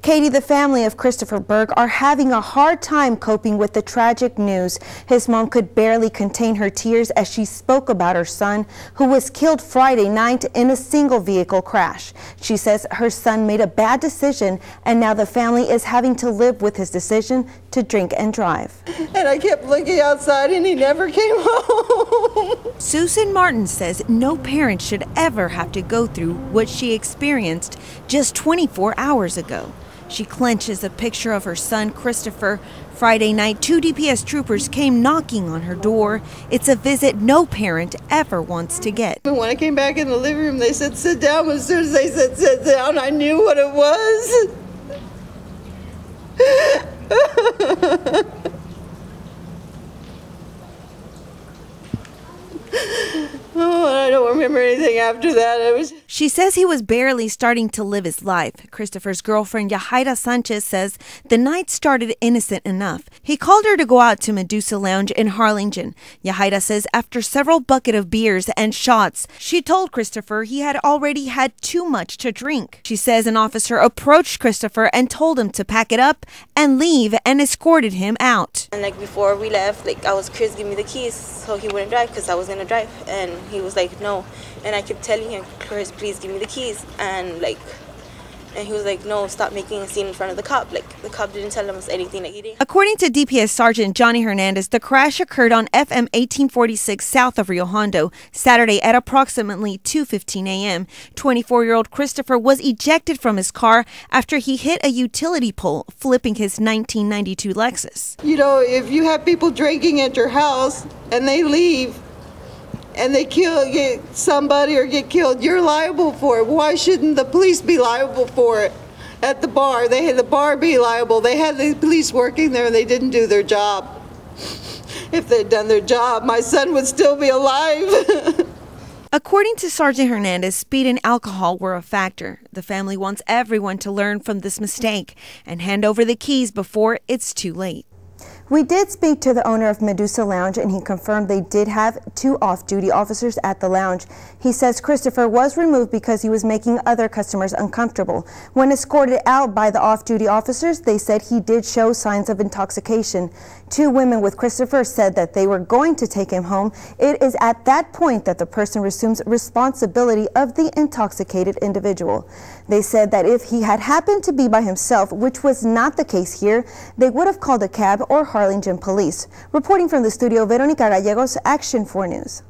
Katie, the family of Christopher Berg are having a hard time coping with the tragic news. His mom could barely contain her tears as she spoke about her son, who was killed Friday night in a single vehicle crash. She says her son made a bad decision, and now the family is having to live with his decision to drink and drive. And I kept looking outside and he never came home. Susan Martin says no parent should ever have to go through what she experienced just 24 hours ago. She clenches a picture of her son, Christopher. Friday night, 2 DPS troopers came knocking on her door. It's a visit no parent ever wants to get. When I came back in the living room, they said, sit down. As soon as they said, sit down, I knew what it was. Oh, I don't remember anything after that. She says he was barely starting to live his life. Christopher's girlfriend, Yahaira Sanchez, says the night started innocent enough. He called her to go out to Medusa Lounge in Harlingen. Yahaira says after several buckets of beers and shots, she told Christopher he had already had too much to drink. She says an officer approached Christopher and told him to pack it up and leave and escorted him out. And before we left, I was Chris, give me the keys so he wouldn't drive because I was going to drive. And he was like, no. And I kept telling him, Chris, please give me the keys. And he was like, no, stop making a scene in front of the cop. The cop didn't tell us anything he did. According to DPS Sergeant Johnny Hernandez, the crash occurred on FM 1846 south of Rio Hondo, Saturday at approximately 2:15 a.m. 24-year-old Christopher was ejected from his car after he hit a utility pole, flipping his 1992 Lexus. You know, if you have people drinking at your house and they leave, and they get somebody or get killed, you're liable for it. Why shouldn't the police be liable for it? At the bar, they had the bar be liable. They had the police working there and they didn't do their job. If they'd done their job, my son would still be alive. According to Sergeant Hernandez, speed and alcohol were a factor. The family wants everyone to learn from this mistake and hand over the keys before it's too late. We did speak to the owner of Medusa Lounge, and he confirmed they did have 2 off-duty officers at the lounge. He says Christopher was removed because he was making other customers uncomfortable. When escorted out by the off-duty officers, they said he did show signs of intoxication. 2 women with Christopher said that they were going to take him home. It is at that point that the person assumes responsibility of the intoxicated individual. They said that if he had happened to be by himself, which was not the case here, they would have called a cab or Harlingen police. Reporting from the studio, Veronica Gallegos, Action 4 News.